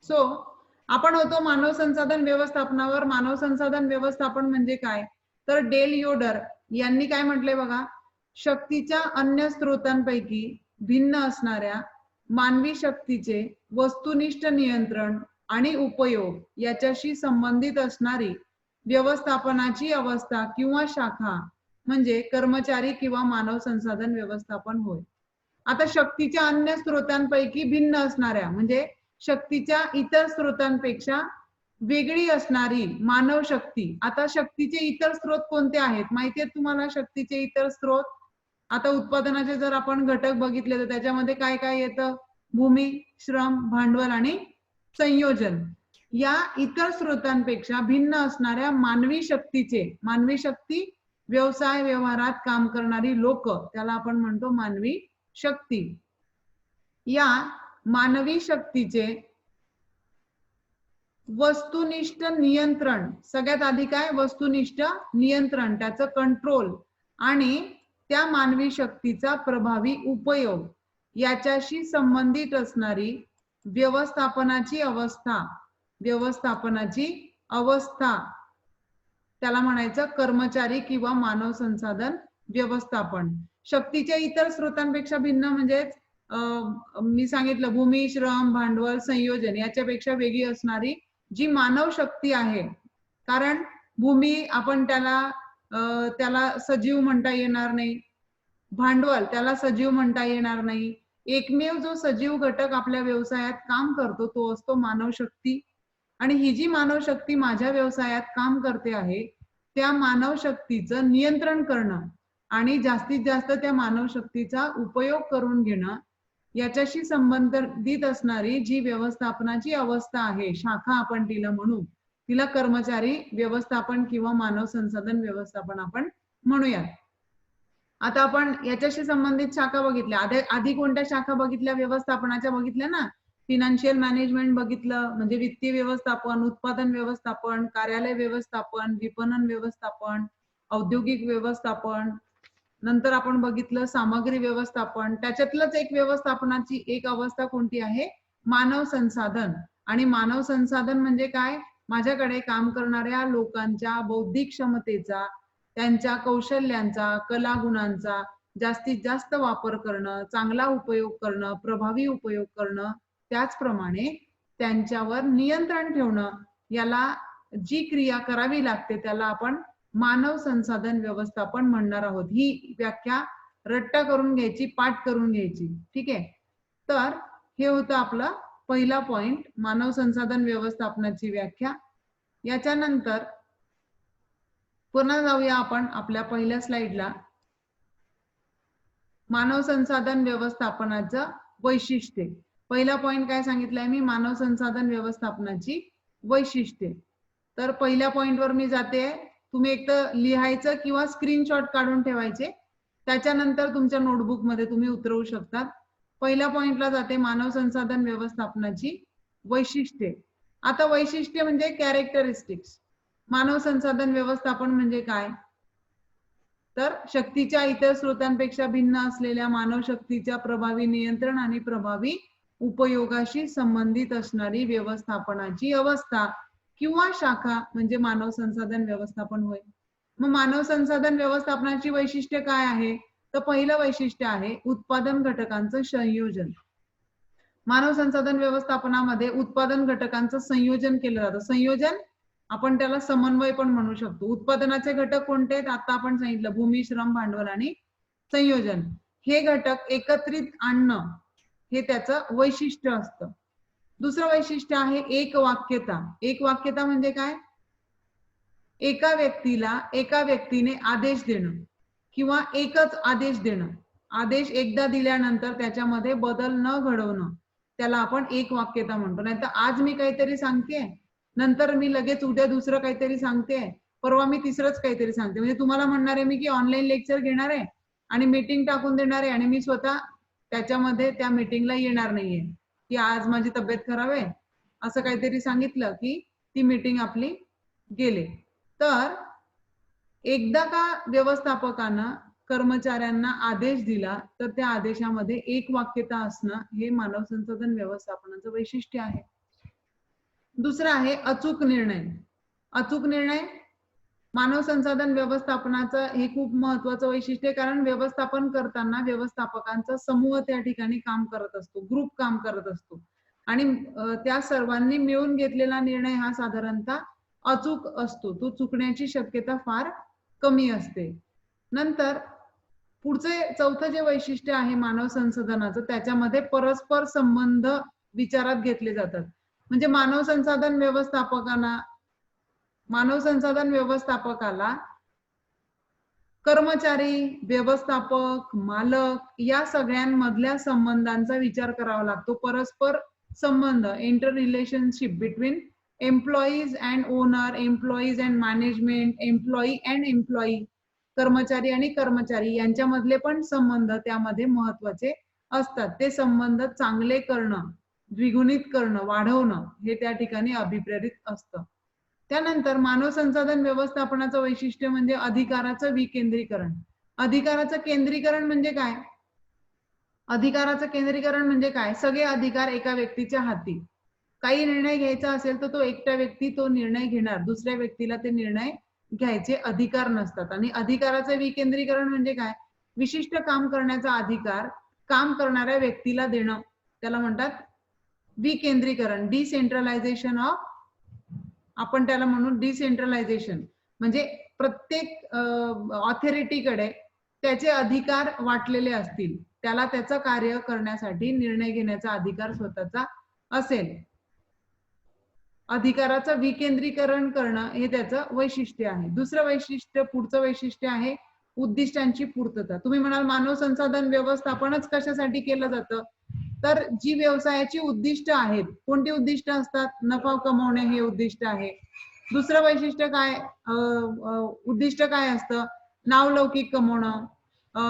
So आपण होतो मानव संसाधन व्यवस्थापनावर. मानव संसाधन व्यवस्थापन म्हणजे काय, तर डेल योडर यांनी काय म्हटलंय बघा, शक्तीच्या अन्य स्रोतांपैकी भिन्न असणाऱ्या मानवी शक्तीचे वस्तुनिष्ठ नियंत्रण आणि उपयोग याच्याशी संबंधित असणारी व्यवस्थापनाची अवस्था किंवा शाखा म्हणजे कर्मचारी किंवा मानव संसाधन व्यवस्थापन होय. आता शक्तीच्या अन्य स्रोतांपैकी भिन्न असणाऱ्या म्हणजे शक्तीच्या इतर स्रोतांपेक्षा वेगळी असणारी मानव शक्ती. आता शक्तीचे इतर स्रोत कोणते आहेत माहिती आहेत तुम्हाला? शक्तीचे इतर स्रोत, आता उत्पादनाचे जर आपण घटक बघितले तर त्याच्यामध्ये काय काय येतं? भूमी, श्रम, भांडवल आणि संयोजन. या इतर स्रोतांपेक्षा भिन्न असणाऱ्या मानवी शक्तीचे, मानवी शक्ती व्यवसाय व्यवहारात काम करणारी लोक, त्याला आपण म्हणतो मानवी शक्ती. या मानवी शक्तीचे वस्तुनिष्ठ नियंत्रण, सगळ्यात आधी काय, वस्तुनिष्ठ नियंत्रण, त्याचं कंट्रोल आणि त्या मानवी शक्तीचा प्रभावी उपयोग याच्याशी संबंधित असणारी व्यवस्थापनाची अवस्था, व्यवस्थापनाची अवस्था त्याला म्हणायचं कर्मचारी किंवा मानव संसाधन व्यवस्थापन. शक्तीच्या इतर स्रोतांपेक्षा भिन्न म्हणजे मी सांगितलं भूमी, श्रम, भांडवल, संयोजन याच्यापेक्षा वेगळी असणारी जी मानव शक्ती आहे. कारण भूमी आपण त्याला सजीव म्हणता येणार नाही, भांडवल त्याला सजीव म्हणता येणार नाही. एकमेव जो सजीव घटक आपल्या व्यवसायात काम करतो तो असतो मानव शक्ती. आणि ही जी मानव शक्ती माझ्या व्यवसायात काम करते आहे त्या मानव शक्तीचं नियंत्रण करणं आणि जास्तीत जास्त त्या मानव शक्तीचा उपयोग करून घेणं याच्याशी संबंधित असणारी जी व्यवस्थापनाची अवस्था आहे, शाखा आपण तिला म्हणू, तिला कर्मचारी व्यवस्थापन किंवा मानव संसाधन व्यवस्थापन आपण म्हणूयात. आता आपण याच्याशी संबंधित शाखा बघितल्या. आधी कोणत्या शाखा बघितल्या व्यवस्थापनाच्या? बघितल्या ना, फिनान्शियल मॅनेजमेंट बघितलं, म्हणजे वित्तीय व्यवस्थापन, उत्पादन व्यवस्थापन, कार्यालय व्यवस्थापन, विपणन व्यवस्थापन, औद्योगिक व्यवस्थापन. नंतर आपण बघितलं सामग्री व्यवस्थापन. त्याच्यातलंच एक व्यवस्थापनाची एक अवस्था कोणती आहे? मानव संसाधन. आणि मानव संसाधन म्हणजे काय? माझ्याकडे काम करणाऱ्या लोकांच्या बौद्धिक क्षमतेचा, त्यांच्या कौशल्यांचा, कलागुणांचा जास्तीत जास्त वापर करणं, चांगला उपयोग करणं, प्रभावी उपयोग करणं, त्याचप्रमाणे त्यांच्यावर नियंत्रण ठेवणं, याला जी क्रिया करावी लागते त्याला आपण मानव संसाधन व्यवस्थापन म्हणणार आहोत. ही व्याख्या रट्टा करून घ्यायची, पाठ करून घ्यायची. ठीक आहे. तर हे होतं आपलं पहिला पॉइंट, मानव संसाधन व्यवस्थापनाची व्याख्या. याच्यानंतर पुन्हा जाऊया आपण आपल्या पहिल्या स्लाइडला. मानव संसाधन व्यवस्थापनाचं वैशिष्ट्ये. पहिला पॉइंट काय सांगितलंय मी? मानव संसाधन व्यवस्थापनाची वैशिष्ट्ये. तर पहिल्या पॉइंटवर मी जाते. तुम्ही एक तर लिहायचं किंवा स्क्रीनशॉट काढून ठेवायचे, त्याच्यानंतर तुमच्या नोटबुक मध्ये तुम्ही उतरवू शकता. पहिल्या पॉइंटला जाते, मानव संसाधन व्यवस्थापनाची वैशिष्ट्ये. आता वैशिष्ट्य म्हणजे कॅरेक्टरिस्टिक्स. मानव संसाधन व्यवस्थापन म्हणजे काय? तर शक्तीच्या इतर स्रोतांपेक्षा भिन्न असलेल्या मानव शक्तीच्या प्रभावी नियंत्रण आणि प्रभावी उपयोगाशी संबंधित असणारी व्यवस्थापनाची अवस्था किंवा शाखा म्हणजे मानव संसाधन व्यवस्थापन होय. मग मानव संसाधन व्यवस्थापनाची वैशिष्ट्य काय आहे? तर पहिलं वैशिष्ट्य आहे उत्पादन घटकांचं संयोजन. मानव संसाधन व्यवस्थापनामध्ये उत्पादन घटकांचं संयोजन केलं जातं. संयोजन आपण त्याला समन्वय पण म्हणू शकतो. उत्पादनाचे घटक कोणते आहेत? आता आपण सांगितलं भूमी, श्रम, भांडवल आणि संयोजन. हे घटक एकत्रित आणणं हे त्याचं वैशिष्ट्य असतं. दुसरं वैशिष्ट्य आहे एकवाक्यता. एकवाक्यता म्हणजे काय? एका व्यक्तीने आदेश देणं किंवा एकच आदेश देणं. आदेश एकदा दिल्यानंतर त्याच्यामध्ये बदल न घडवणं त्याला आपण एकवाक्यता म्हणतो. नाहीतर आज मी काहीतरी सांगते, नंतर मी लगेच उद्या दुसरं काहीतरी सांगते, परवा मी तिसरंच काहीतरी सांगते. म्हणजे तुम्हाला म्हणणार आहे मी की ऑनलाईन लेक्चर घेणार आहे आणि मीटिंग टाकून देणार आहे आणि मी स्वतः त्याच्यामध्ये त्या मीटिंगला येणार नाहीये, की आज माझी तब्येत खराब आहे असं काहीतरी सांगितलं की ती मीटिंग आपली गेले. तर एकदा का व्यवस्थापकानं कर्मचाऱ्यांना आदेश दिला तर त्या आदेशामध्ये एक वाक्यता असणं हे मानव संसाधन व्यवस्थापनाचं वैशिष्ट्य आहे. दुसरा आहे अचूक निर्णय. अचूक निर्णय मानव संसाधन व्यवस्थापनाचं हे खूप महत्वाचं वैशिष्ट्य आहे, कारण व्यवस्थापन करताना व्यवस्थापकांचा समूह त्या ठिकाणी काम करत असतो, ग्रुप काम करत असतो आणि त्या सर्वांनी मिळून घेतलेला निर्णय हा साधारणतः अचूक असतो, तो चुकण्याची शक्यता फार कमी असते. नंतर पुढचे चौथं जे वैशिष्ट्य आहे मानव संसाधनाचं, त्याच्यामध्ये परस्पर संबंध विचारात घेतले जातात. म्हणजे मानव संसाधन व्यवस्थापकाला कर्मचारी, व्यवस्थापक, मालक या सगळ्यांमधल्या संबंधांचा विचार करावा लागतो. परस्पर संबंध, inter relationship between employees and owner, employees and management, employee and employee, कर्मचारी आणि कर्मचारी यांच्यामधले पण संबंध त्यामध्ये महत्वाचे असतात. ते संबंध चांगले करणं, द्विगुणित करणं, वाढवणं हे त्या ठिकाणी अभिप्रेरित असतं. त्यानंतर मानव संसाधन व्यवस्थापनाचं वैशिष्ट्य म्हणजे अधिकाराचं विकेंद्रीकरण. अधिकाराचं केंद्रीकरण म्हणजे काय? अधिकाराचं केंद्रीकरण म्हणजे काय? सगळे अधिकार एका व्यक्तीच्या हाती. काही निर्णय घ्यायचा असेल तर तो एकटा व्यक्ती तो निर्णय घेणार, दुसऱ्या व्यक्तीला ते निर्णय घ्यायचे अधिकार नसतात. आणि अधिकाराचं विकेंद्रीकरण म्हणजे काय? विशिष्ट काम करण्याचा अधिकार काम करणाऱ्या व्यक्तीला देणं, त्याला म्हणतात विकेंद्रीकरण, डिसेंट्रलायझेशन ऑफ, आपण त्याला म्हणू डिसेंट्रलायझेशन. म्हणजे प्रत्येक ऑथॉरिटीकडे त्याचे अधिकार वाटलेले असतील, त्याला त्याचं कार्य करण्यासाठी निर्णय घेण्याचा अधिकार स्वतःचा असेल. अधिकाराचं विकेंद्रीकरण करणं हे त्याचं वैशिष्ट्य आहे. दुसरं वैशिष्ट्य, पुढचं वैशिष्ट्य आहे उद्दिष्टांची पूर्तता. तुम्ही म्हणाल मानव संसाधन व्यवस्थापनच कशासाठी केलं जातं? तर जी व्यवसायाची उद्दिष्ट आहेत, कोणती उद्दिष्ट असतात? नफा कमवणे हे उद्दिष्ट आहे. दुसरं वैशिष्ट्य काय, उद्दिष्ट काय असतं? नावलौकिक कमवणं,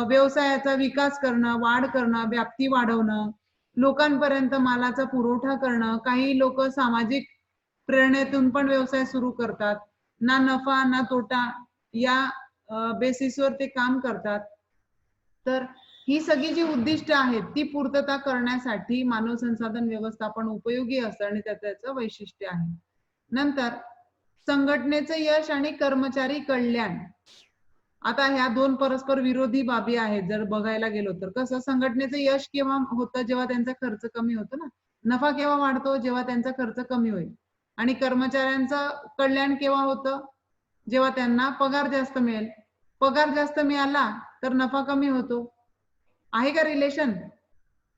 व्यवसायाचा विकास करणं, वाढ करणं, व्याप्ती वाढवणं, लोकांपर्यंत मालाचा पुरवठा करणं. काही लोक सामाजिक प्रेरणेतून पण व्यवसाय सुरू करतात, ना नफा ना तोटा या बेसिसवर ते काम करतात. तर ही सगळी जी उद्दिष्ट आहेत ती पूर्तता करण्यासाठी मानव संसाधन व्यवस्थापन उपयोगी असतं आणि त्याचं वैशिष्ट्य आहे. नंतर संघटनेचं यश आणि कर्मचारी कल्याण. आता ह्या दोन परस्पर विरोधी बाबी आहेत जर बघायला गेलो तर. कसं, संघटनेचं यश केव्हा होतं? जेव्हा त्यांचा खर्च कमी होतो ना. नफा केव्हा वाढतो? जेव्हा त्यांचा खर्च कमी होईल. आणि कर्मचाऱ्यांचं कल्याण केव्हा होतं? जेव्हा त्यांना पगार जास्त मिळेल. पगार जास्त मिळाला तर नफा कमी होतो. आहे का रिलेशन?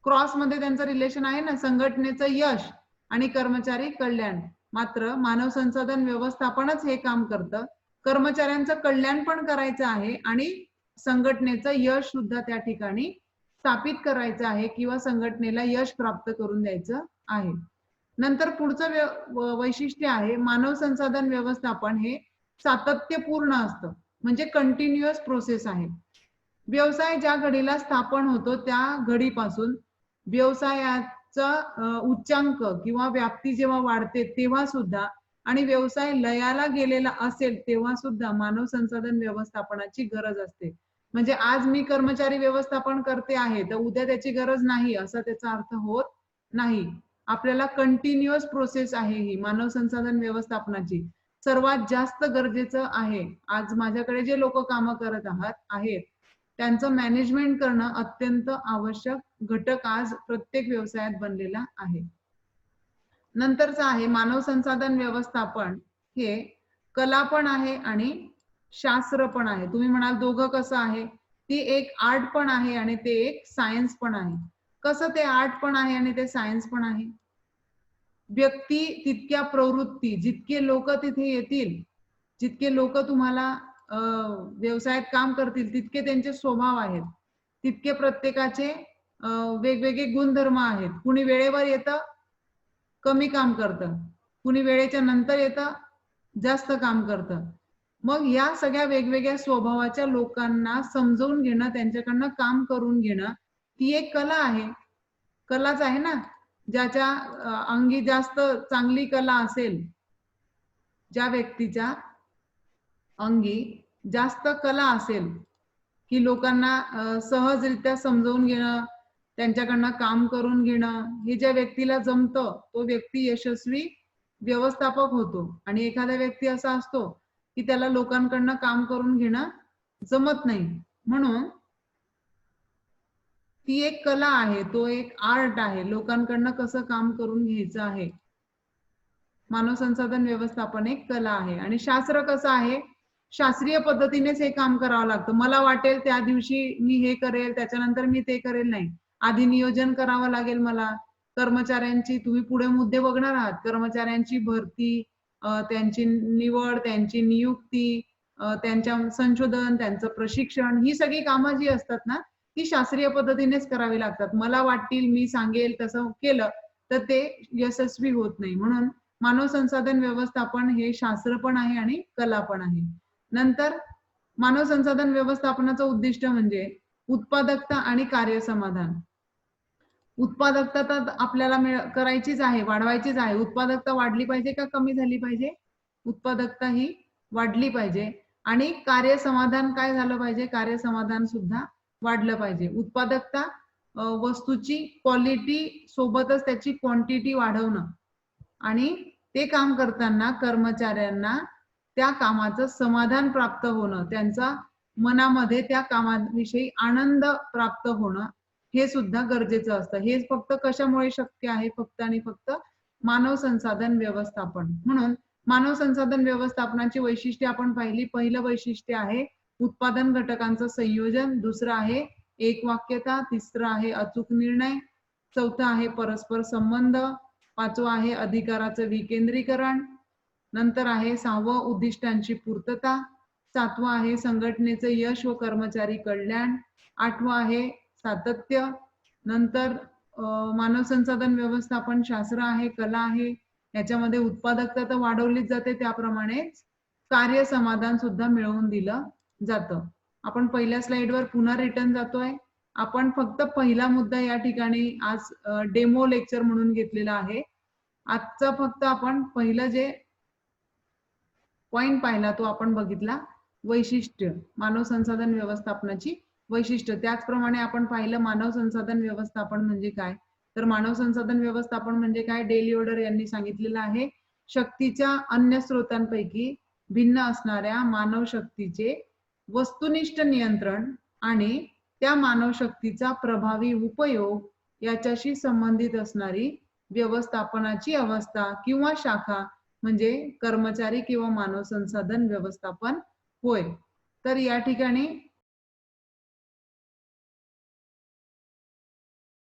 क्रॉस मध्ये त्यांचं रिलेशन आहे ना, संघटनेचं यश आणि कर्मचारी कल्याण. मात्र मानव संसाधन व्यवस्थापनच हे काम करतं. कर्मचाऱ्यांचं कल्याण पण करायचं आहे आणि संघटनेचं यश सुद्धा त्या ठिकाणी स्थापित करायचं आहे किंवा संघटनेला यश प्राप्त करून द्यायचं आहे. नंतर पुढचं वैशिष्ट्य आहे मानव संसाधन व्यवस्थापन हे सातत्यपूर्ण असतं, म्हणजे कंटिन्युअस प्रोसेस आहे. व्यवसाय ज्या घडीला स्थापन होतो त्या घडीपासून व्यवसायाचा उच्चांक किंवा व्याप्ती जेव्हा वाढते तेव्हा सुद्धा आणि व्यवसाय लयाला गेलेला असेल तेव्हा सुद्धा मानव संसाधन व्यवस्थापनाची गरज असते. म्हणजे आज मी कर्मचारी व्यवस्थापन करते आहे तर उद्या त्याची गरज नाही असा त्याचा अर्थ होत नाही. आपल्याला कंटिन्युअस प्रोसेस आहे ही मानव संसाधन व्यवस्थापनाची. सर्वात जास्त गरजेचं आहे आज माझ्याकडे जे लोक कामं करत आहेत त्यांचं मॅनेजमेंट करणं अत्यंत आवश्यक घटक आज प्रत्येक व्यवसायात बनलेला आहे. नंतरचं आहे मानव संसाधन व्यवस्थापन हे कला पण आहे आणि शास्त्र पण आहे. तुम्ही म्हणाल दोघं कसं आहे? ती एक आर्ट पण आहे आणि ते एक सायन्स पण आहे. कसं ते आर्ट पण आहे आणि ते सायन्स पण आहे? व्यक्ती तितक्या प्रवृत्ती, जितके लोक तिथे येतील, जितके लोक तुम्हाला व्यवसायात काम करतील तितके त्यांचे स्वभाव आहेत, तितके प्रत्येकाचे वेगवेगळे गुणधर्म आहेत. कुणी वेळेवर येतं, कमी काम करतं, कुणी वेळेच्या नंतर येतं, जास्त काम करतं. मग या सगळ्या वेगवेगळ्या स्वभावाच्या लोकांना समजून घेणं, त्यांच्याकडनं काम करून घेणं ती एक कला आहे. कलाच आहे ना. ज्याच्या अंगी जास्त चांगली कला असेल, ज्या व्यक्तीच्या अंगी जास्त कला असेल की लोकांना सहजरित्या समजावून घेणं, त्यांच्याकडनं काम करून घेणं, हे ज्या व्यक्तीला जमतं तो व्यक्ती यशस्वी व्यवस्थापक होतो आणि एखादा व्यक्ती असा असतो की त्याला लोकांकडनं काम करून घेणं जमत नाही. म्हणून ती एक कला आहे, तो एक आर्ट आहे, लोकांकडनं कसं काम करून घ्यायचं आहे. मानव संसाधन व्यवस्थापन एक कला आहे. आणि शास्त्र कसं आहे, शास्त्रीय पद्धतीनेच हे काम करावं लागतं. मला वाटेल त्या दिवशी मी हे करेल, त्याच्यानंतर मी ते करेल नाही. आधी नियोजन करावं लागेल मला. कर्मचाऱ्यांची तुम्ही पुढे मुद्दे बघणार आहात. कर्मचाऱ्यांची भरती, त्यांची निवड, त्यांची नियुक्ती, त्यांच्या संशोधन, त्यांचं प्रशिक्षण, ही सगळी कामं जी असतात ना, ती शास्त्रीय पद्धतीनेच करावी लागतात. मला वाटतील, मी सांगेल तसं केलं तर ते यशस्वी होत नाही. म्हणून मानव संसाधन व्यवस्थापन हे शास्त्र पण आहे आणि कला पण आहे. नंतर मानव संसाधन व्यवस्थापनाचं उद्दिष्ट म्हणजे उत्पादकता आणि कार्यसमाधान. उत्पादकता तर आपल्याला करायचीच आहे, वाढवायचीच आहे. उत्पादकता वाढली पाहिजे का कमी झाली पाहिजे? उत्पादकता ही वाढली पाहिजे. आणि कार्यसमाधान काय झालं पाहिजे? कार्यसमाधान सुद्धा वाढलं पाहिजे. उत्पादकता वस्तूची क्वालिटी सोबतच त्याची क्वांटिटी वाढवणं आणि ते काम करताना कर्मचाऱ्यांना त्या कामाचं समाधान प्राप्त होणं, त्यांचा मनामध्ये त्या कामाविषयी आनंद प्राप्त होणं, हे सुद्धा गरजेचं असतं. हे फक्त कशामुळे शक्य आहे? फक्त आणि फक्त मानव संसाधन व्यवस्थापन. म्हणून मानव संसाधन व्यवस्थापनाची वैशिष्ट्ये आपण पाहिली. पहिलं वैशिष्ट्य आहे उत्पादन घटकांचं संयोजन, दुसरं आहे एकवाक्यता, तिसरं आहे अचूक निर्णय, चौथं आहे परस्पर संबंध, पाचवं आहे अधिकाराचं विकेंद्रीकरण, नंतर आहे 6वं उद्दिष्टांची पूर्तता, 7वं आहे संघटनेचं यश व कर्मचारी कल्याण, 8वं आहे सातत्य, नंतर मानव संसाधन व्यवस्थापन शास्त्र आहे, कला आहे. याच्यामध्ये उत्पादकता तर वाढवलीच जाते, त्याप्रमाणेच कार्य समाधान सुद्धा मिळवून दिलं जातं. आपण पहिल्या स्लाइडवर पुन्हा रिटर्न जातोय. आपण फक्त पहिला मुद्दा या ठिकाणी आज डेमो लेक्चर म्हणून घेतलेला आहे. आजचा फक्त आपण पहिलं जे पॉइंट पाहिला तो आपण बघितला, वैशिष्ट्य, मानव संसाधन व्यवस्थापनाची वैशिष्ट्य. त्याचप्रमाणे आपण पाहिलं मानव संसाधन व्यवस्थापन म्हणजे काय. तर मानव संसाधन व्यवस्थापन म्हणजे काय, डेल योडर यांनी सांगितलेलं आहे. शक्तीच्या अन्य स्रोतांपैकी भिन्न असणाऱ्या मानव शक्तीचे वस्तुनिष्ठ नियंत्रण आणि त्या मानव शक्तीचा प्रभावी उपयोग याच्याशी संबंधित असणारी व्यवस्थापनाची अवस्था किंवा शाखा म्हणजे कर्मचारी किंवा मानव संसाधन व्यवस्थापन होय. तर या ठिकाणी